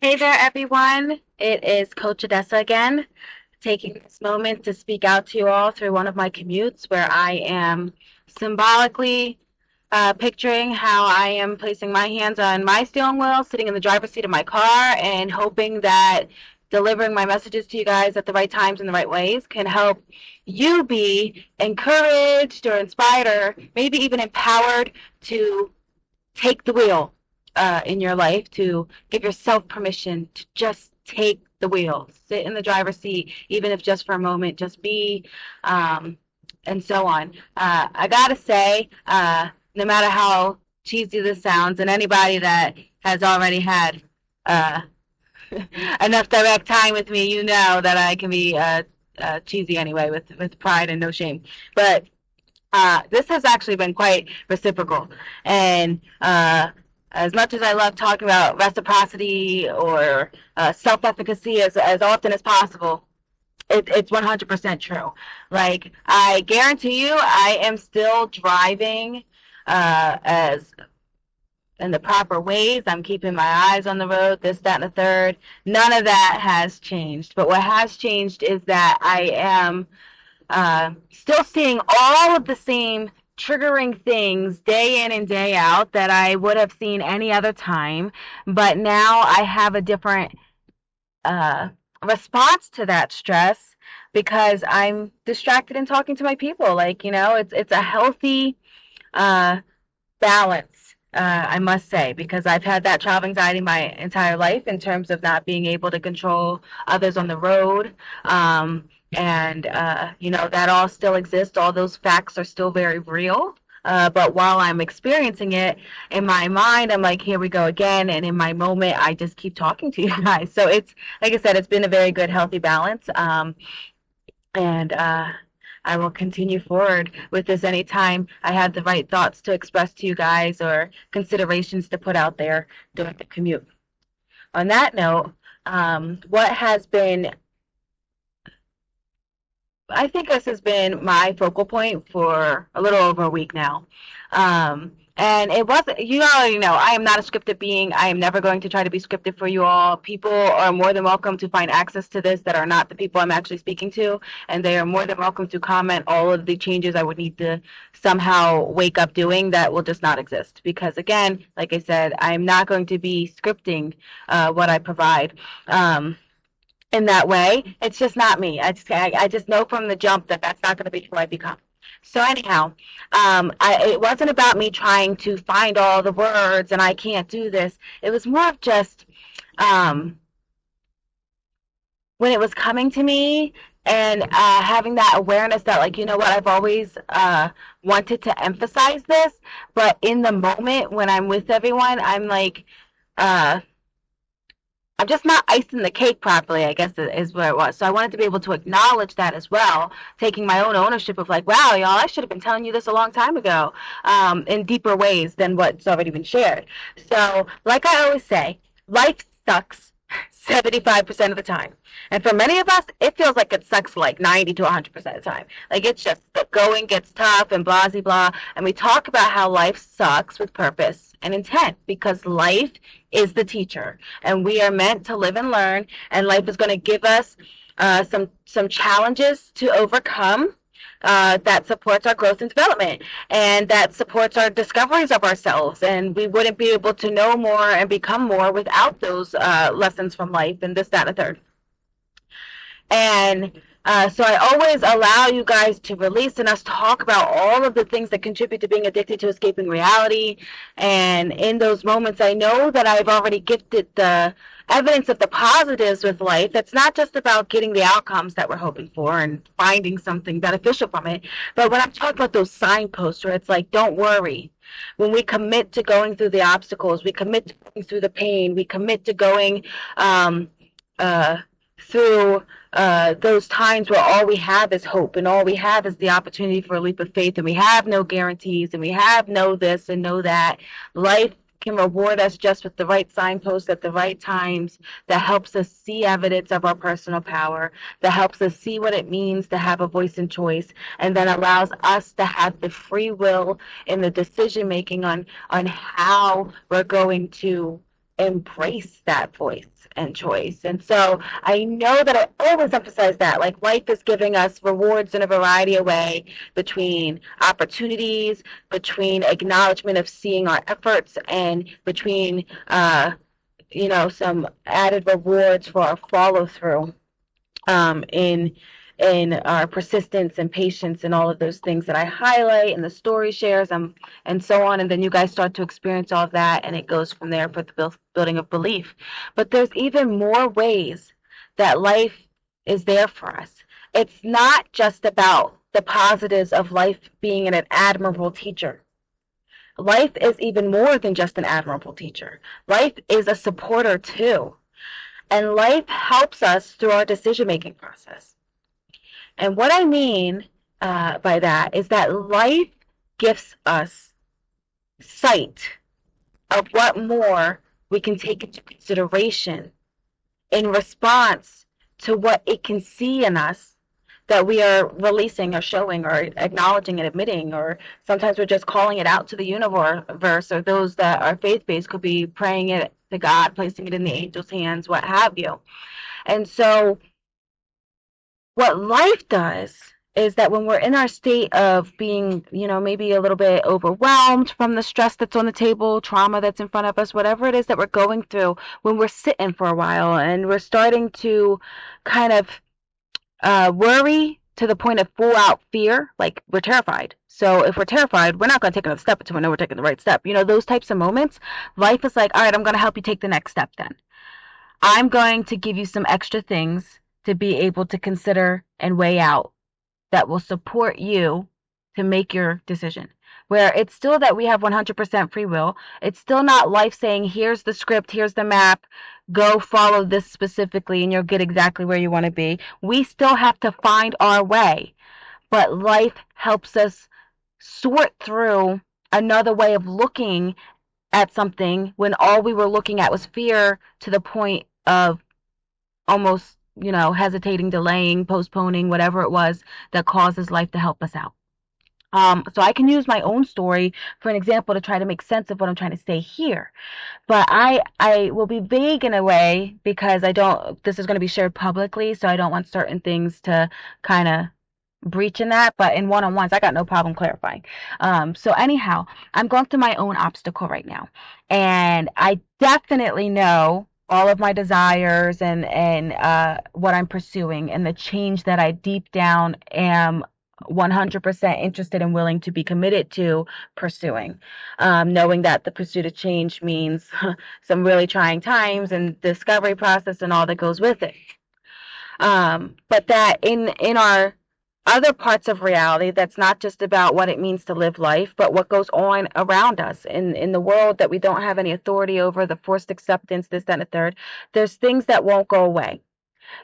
Hey there, everyone. It is Coach Adessa again, taking this moment to speak out to you all through one of my commutes where I am symbolically picturing how I am placing my hands on my steering wheel, sitting in the driver's seat of my car, and hoping that delivering my messages to you guys at the right times in the right ways can help you be encouraged or inspired or maybe even empowered to take the wheel in your life, to give yourself permission to just take the wheel, sit in the driver's seat, even if just for a moment, just be, um, and so on. I gotta say, no matter how cheesy this sounds, and anybody that has already had uh, enough direct time with me, you know that I can be cheesy anyway, with pride and no shame. But this has actually been quite reciprocal. And as much as I love talking about reciprocity or self efficacy as often as possible, it's 100% true. Like, I guarantee you, I am still driving as in the proper ways. I'm keeping my eyes on the road, this, that, and the third. None of that has changed. But what has changed is that I am still seeing all of the same triggering things day in and day out that I would have seen any other time, but now I have a different uh, response to that stress because I'm distracted and talking to my people. Like, it's a healthy uh, balance, I must say, because I've had that travel anxiety my entire life in terms of not being able to control others on the road. That all still exists. All those facts are still very real. But while I'm experiencing it in my mind, I'm like, here we go again. And in my moment, I just keep talking to you guys. So it's, like I said, it's been a very good, healthy balance. And I will continue forward with this anytime I have the right thoughts to express to you guys or considerations to put out there during the commute. On that note, what has been, I think this has been my focal point for a little over a week now. And it wasn't, you already know, I am not a scripted being. I am never going to try to be scripted for you all. People are more than welcome to find access to this that are not the people I'm actually speaking to. And they are more than welcome to comment all of the changes I would need to somehow wake up doing that will just not exist. Because again, like I said, I am not going to be scripting what I provide. In that way. It's just not me. I just know from the jump that that's not going to be who I become. So anyhow, it wasn't about me trying to find all the words and I can't do this. It was more of just um, when it was coming to me and having that awareness that, like, you know what, I've always wanted to emphasize this, but in the moment when I'm with everyone, I'm like, uh, I'm just not icing the cake properly, I guess is where it was. So I wanted to be able to acknowledge that as well, taking my own ownership of like, wow, y'all, I should have been telling you this a long time ago, in deeper ways than what's already been shared. So, like I always say, life sucks 75% of the time. And for many of us, it feels like it sucks like 90 to 100% of the time. Like, it's just the going gets tough and blah, blah, blah. And we talk about how life sucks with purpose and intent because life is the teacher and we are meant to live and learn, and life is going to give us some challenges to overcome, that supports our growth and development and that supports our discoveries of ourselves, and we wouldn't be able to know more and become more without those lessons from life and this, that, and the third. And so I always allow you guys to release and us talk about all of the things that contribute to being addicted to escaping reality. And in those moments, I know that I've already gifted the evidence of the positives with life. That's not just about getting the outcomes that we're hoping for and finding something beneficial from it. But when I'm talking about those signposts where it's like, don't worry. When we commit to going through the obstacles, we commit to going through the pain, we commit to going uh, through those times where all we have is hope and all we have is the opportunity for a leap of faith and we have no guarantees and we have no this and no that. Life can reward us just with the right signposts at the right times that helps us see evidence of our personal power, that helps us see what it means to have a voice and choice, and then allows us to have the free will in the decision making on how we're going to embrace that voice and choice. And so I know that I always emphasize that, like, life is giving us rewards in a variety of ways, between opportunities, between acknowledgement of seeing our efforts, and between some added rewards for our follow through, in our persistence and patience and all of those things that I highlight and the story shares, and so on. And then you guys start to experience all of that, and it goes from there for the building of belief. But there's even more ways that life is there for us. It's not just about the positives of life being an admirable teacher. Life is even more than just an admirable teacher. Life is a supporter too. And life helps us through our decision making process. And what I mean by that is that life gives us sight of what more we can take into consideration in response to what it can see in us that we are releasing or showing or acknowledging and admitting, or sometimes we're just calling it out to the universe, or those that are faith-based could be praying it to God, placing it in the angels' hands, what have you. And so what life does is that when we're in our state of being, maybe a little bit overwhelmed from the stress that's on the table, trauma that's in front of us, whatever it is that we're going through, when we're sitting for a while and we're starting to kind of worry to the point of full out fear, like we're terrified. So if we're terrified, we're not going to take another step until we know we're taking the right step. Those types of moments, life is like, all right, I'm going to help you take the next step then. I'm going to give you some extra things to be able to consider and weigh out that will support you to make your decision. Where it's still that we have 100% free will. It's still not life saying, here's the script, here's the map, go follow this specifically and you'll get exactly where you want to be. We still have to find our way. But life helps us sort through another way of looking at something when all we were looking at was fear, to the point of almost, hesitating, delaying, postponing, whatever it was that causes life to help us out. So I can use my own story for an example to try to make sense of what I'm trying to say here. But I will be vague in a way because this is going to be shared publicly, so I don't want certain things to kind of breach in that. But in one-on-ones, I got no problem clarifying. So anyhow, I'm going through my own obstacle right now. And I definitely know all of my desires and what I'm pursuing, and the change that I deep down am 100% interested and willing to be committed to pursuing, knowing that the pursuit of change means some really trying times and discovery process and all that goes with it. But that in our other parts of reality, that's not just about what it means to live life, but what goes on around us in the world that we don't have any authority over, the forced acceptance, this, that, and the third. There's things that won't go away,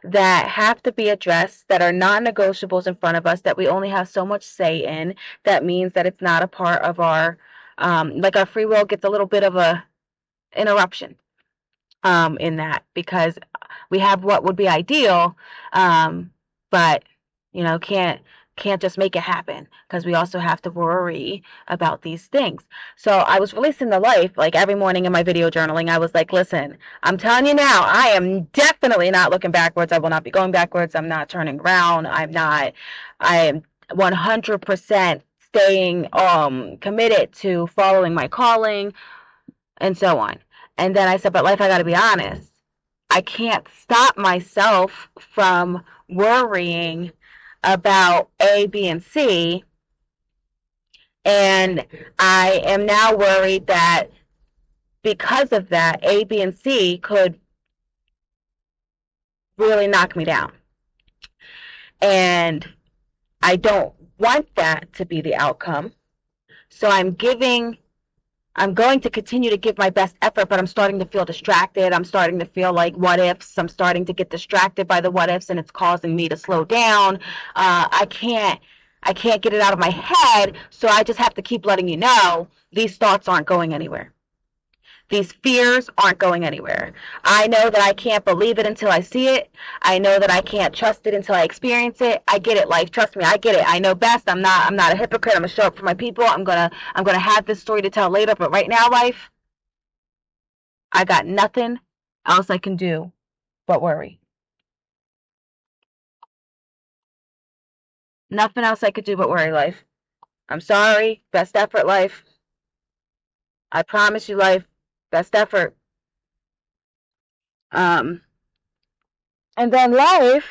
that have to be addressed, that are non-negotiables in front of us, that we only have so much say in. That means that it's not a part of our, like, our free will gets a little bit of a interruption in that, because we have what would be ideal, but can't just make it happen, because we also have to worry about these things. So I was releasing the life, like, every morning in my video journaling. I was like, listen, I'm telling you now, I am definitely not looking backwards. I will not be going backwards. I'm not turning around. I am 100% staying committed to following my calling, and so on. And then I said, but life, I got to be honest. I can't stop myself from worrying about A, B, and C. And I am now worried that because of that, A, B, and C could really knock me down. And I don't want that to be the outcome. So I'm going to continue to give my best effort, but I'm starting to feel distracted. I'm starting to feel like what ifs. I'm starting to get distracted by the what ifs, and it's causing me to slow down. I can't get it out of my head, so I just have to keep letting you know these thoughts aren't going anywhere. These fears aren't going anywhere. I know that I can't believe it until I see it. I know that I can't trust it until I experience it. I get it, life. Trust me, I get it. I know best. I'm not a hypocrite. I'm gonna show up for my people. I'm gonna have this story to tell later. But right now, life, I got nothing else I can do but worry. Nothing else I could do but worry, life. I'm sorry. Best effort, life. I promise you, life. Best effort. Um, and then life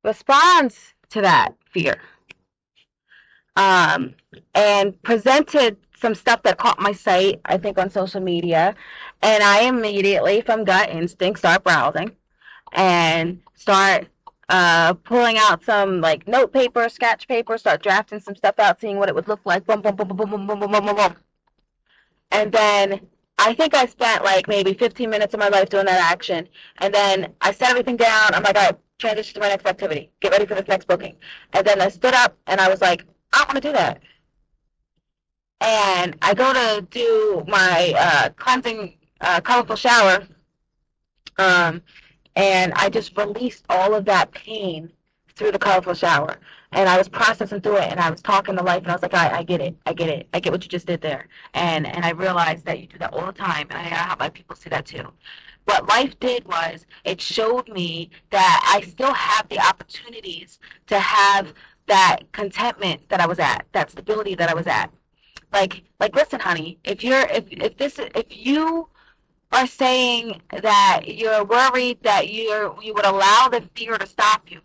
responds to that fear. Um, and presented some stuff that caught my sight, I think, on social media. And I immediately, from gut instinct, start browsing and start pulling out some like note paper, sketch paper, start drafting some stuff out, seeing what it would look like. Boom, boom, boom, boom, boom, boom, boom, boom, boom, boom, boom. And then I think I spent like maybe 15 minutes of my life doing that action. And then I set everything down. I'm like, all right, transition to my next activity. Get ready for this next booking. And then I stood up and I was like, I want to do that. And I go to do my cleansing, colorful shower. Um, and I just released all of that pain through the colorful shower. And I was processing through it, and I was talking to life, and I was like, I get it, I get it, I get what you just did there, and I realized that you do that all the time, and I have my people see that too. What life did was it showed me that I still have the opportunities to have that contentment that I was at, that stability that I was at. Listen, honey, if you are saying that you're worried that you would allow the fear to stop you.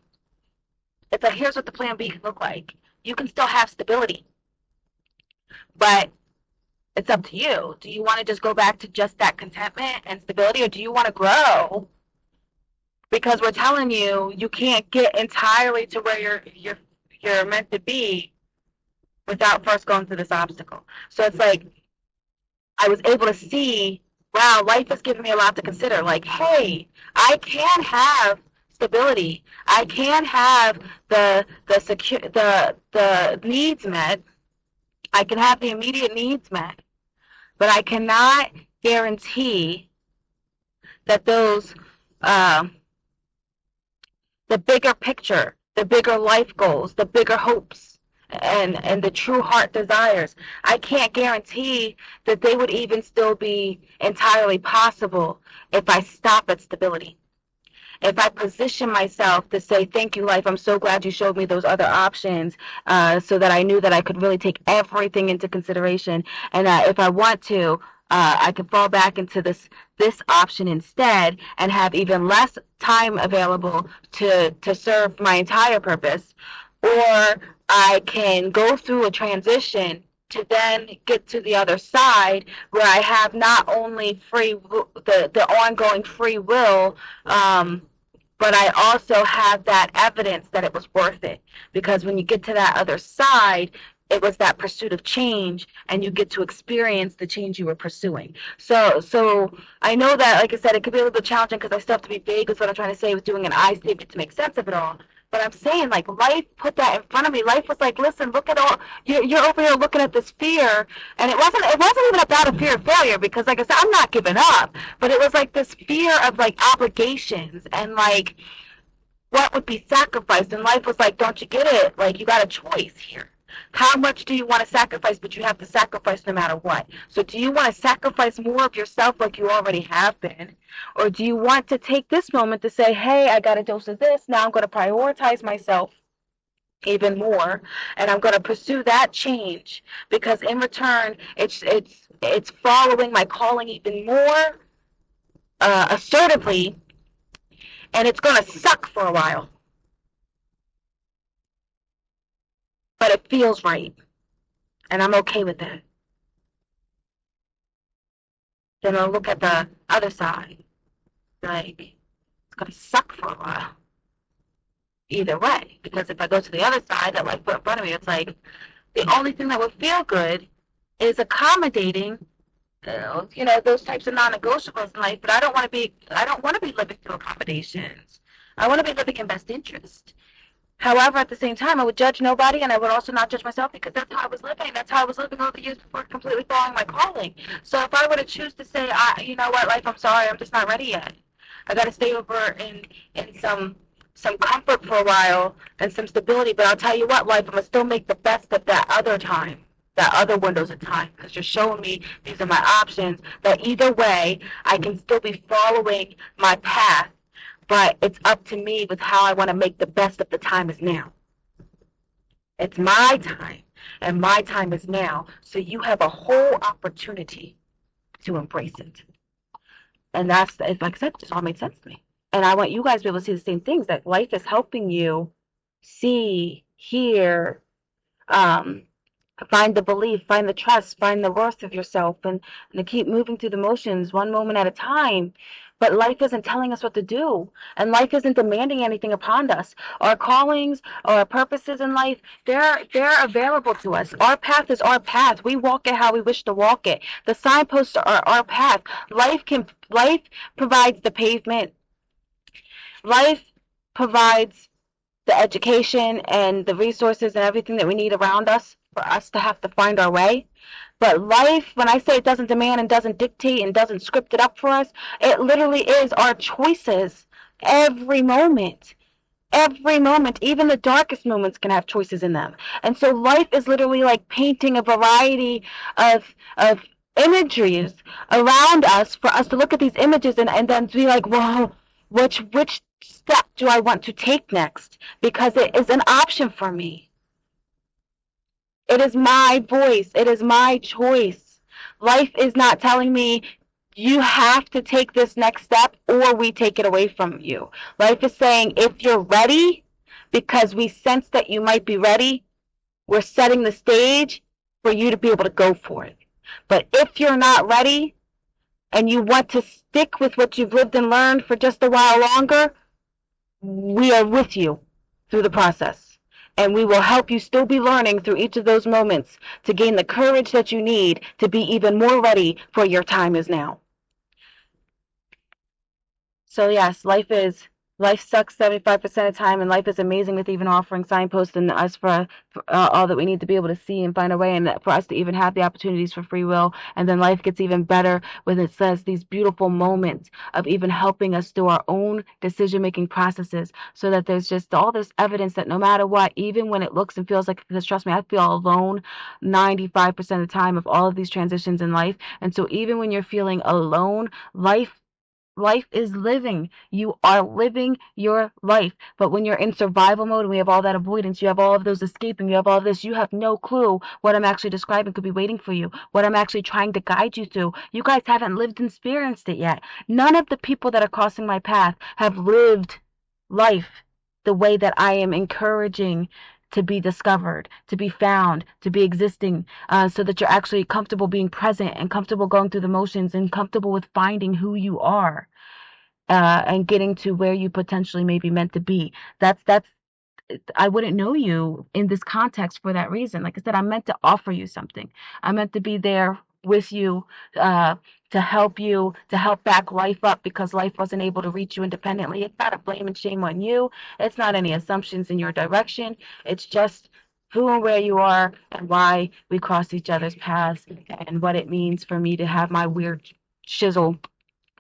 It's like, here's what the plan B can look like. You can still have stability, but it's up to you. Do you want to just go back to just that contentment and stability, or do you want to grow? Because we're telling you you can't get entirely to where you're meant to be without first going through this obstacle. So it's like I was able to see, wow, life has given me a lot to consider. Like, hey, I can have stability. I can have the needs met. I can have the immediate needs met, but I cannot guarantee that those uh, the bigger picture, the bigger life goals, the bigger hopes, and the true heart desires. I can't guarantee that they would even still be entirely possible if I stop at stability. If I position myself to say, thank you, life, I'm so glad you showed me those other options, so that I knew that I could really take everything into consideration, and that if I want to, I can fall back into this option instead and have even less time available to serve my entire purpose. Or I can go through a transition to then get to the other side where I have not only the ongoing free will, but I also have that evidence that it was worth it. Because when you get to that other side, it was that pursuit of change, and you get to experience the change you were pursuing. So I know that, like I said, it could be a little bit challenging because I still have to be vague with what I'm trying to say with doing an I statement to make sense of it all. But I'm saying, like, life put that in front of me. Life was like, listen, look at all you're over here looking at this fear, and it wasn't even about a fear of failure because, like I said, I'm not giving up. But it was like this fear of like obligations and like what would be sacrificed. And life was like, don't you get it? Like, you got a choice here. How much do you want to sacrifice? But you have to sacrifice no matter what. So do you want to sacrifice more of yourself like you already have been? Or do you want to take this moment to say, hey, I got a dose of this. Now I'm going to prioritize myself even more, and I'm going to pursue that change, because in return it's following my calling even more assertively, and it's going to suck for a while, but it feels right, and I'm okay with that. Then I'll look at the other side, like, it's going to suck for a while either way, because if I go to the other side that like put in front of me, it's like the only thing that would feel good is accommodating, those types of non-negotiables in life. But I don't want to be living through accommodations. I want to be living in best interest. However, at the same time, I would judge nobody, and I would also not judge myself, because that's how I was living. That's how I was living all the years before completely following my calling. So if I were to choose to say, you know what, life, I'm sorry, I'm just not ready yet. I got to stay over in some comfort for a while and some stability. But I'll tell you what, life, I'm gonna still make the best of that other time. that other windows of time, because you're showing me these are my options, that either way I can still be following my path, but it's up to me with how I want to make the best of the time is now. It's my time, and my time is now. So you have a whole opportunity to embrace it. And that's, like I said, just all made sense to me. And I want you guys to be able to see the same things, that life is helping you see, hear, um, find the belief, find the trust, find the worth of yourself, and to keep moving through the motions one moment at a time. But life isn't telling us what to do, and life isn't demanding anything upon us. Our callings, our purposes in life, they're available to us. Our path is our path. We walk it how we wish to walk it. The signposts are our path. Life provides the pavement. Life provides the education and the resources and everything that we need around us for us to have to find our way. But life, when I say it doesn't demand and doesn't dictate and doesn't script it up for us, it literally is our choices every moment. Every moment, even the darkest moments can have choices in them. And so life is literally like painting a variety of imageries around us for us to look at these images and then be like, whoa, which step do I want to take next? Because it is an option for me. It is my voice. It is my choice. Life is not telling me you have to take this next step or we take it away from you. Life is saying if you're ready, because we sense that you might be ready, we're setting the stage for you to be able to go for it. But if you're not ready and you want to stick with what you've lived and learned for just a while longer, we are with you through the process. And we will help you still be learning through each of those moments to gain the courage that you need to be even more ready for your time is now. So yes, life sucks 75% of the time, and life is amazing with even offering signposts and us for all that we need to be able to see and find our way, and for us to even have the opportunities for free will. And then life gets even better when it says these beautiful moments of even helping us through our own decision making processes, so that there's just all this evidence that no matter what, even when it looks and feels like, because trust me, I feel alone 95% of the time of all of these transitions in life. And so even when you're feeling alone, life is living. You are living your life. But when you're in survival mode and we have all that avoidance, you have all of those escaping, you have all of this, you have no clue what I'm actually describing could be waiting for you, what I'm actually trying to guide you through. You guys haven't lived and experienced it yet. None of the people that are crossing my path have lived life the way that I am encouraging to be discovered, to be found, to be existing, so that you're actually comfortable being present and comfortable going through the motions and comfortable with finding who you are, and getting to where you potentially may be meant to be. That's I wouldn't know you in this context for that reason. Like I said, I'm meant to offer you something. I'm meant to be there with you, to help you, to help back life up because life wasn't able to reach you independently. It's not a blame and shame on you. It's not any assumptions in your direction. It's just who and where you are and why we cross each other's paths and what it means for me to have my weird shizzle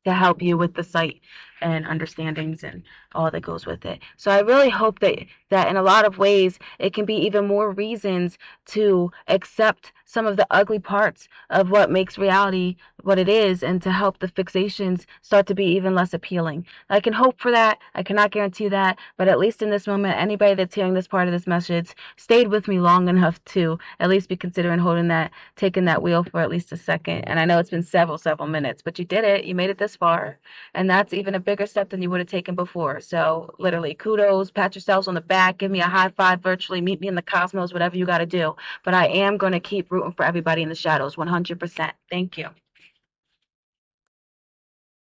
to help you with the sight and understandings and all that goes with it. So I really hope that in a lot of ways it can be even more reasons to accept some of the ugly parts of what makes reality what it is, and to help the fixations start to be even less appealing. I can hope for that. I cannot guarantee that, but at least in this moment, anybody that's hearing this part of this message stayed with me long enough to at least be considering taking that wheel for at least a second. And I know it's been several minutes, but you did it. You made it this far. And that's even a bigger step than you would have taken before. So literally, kudos, pat yourselves on the back, give me a high five virtually, meet me in the cosmos, whatever you got to do. But I am going to keep rooting for everybody in the shadows, 100%. Thank you.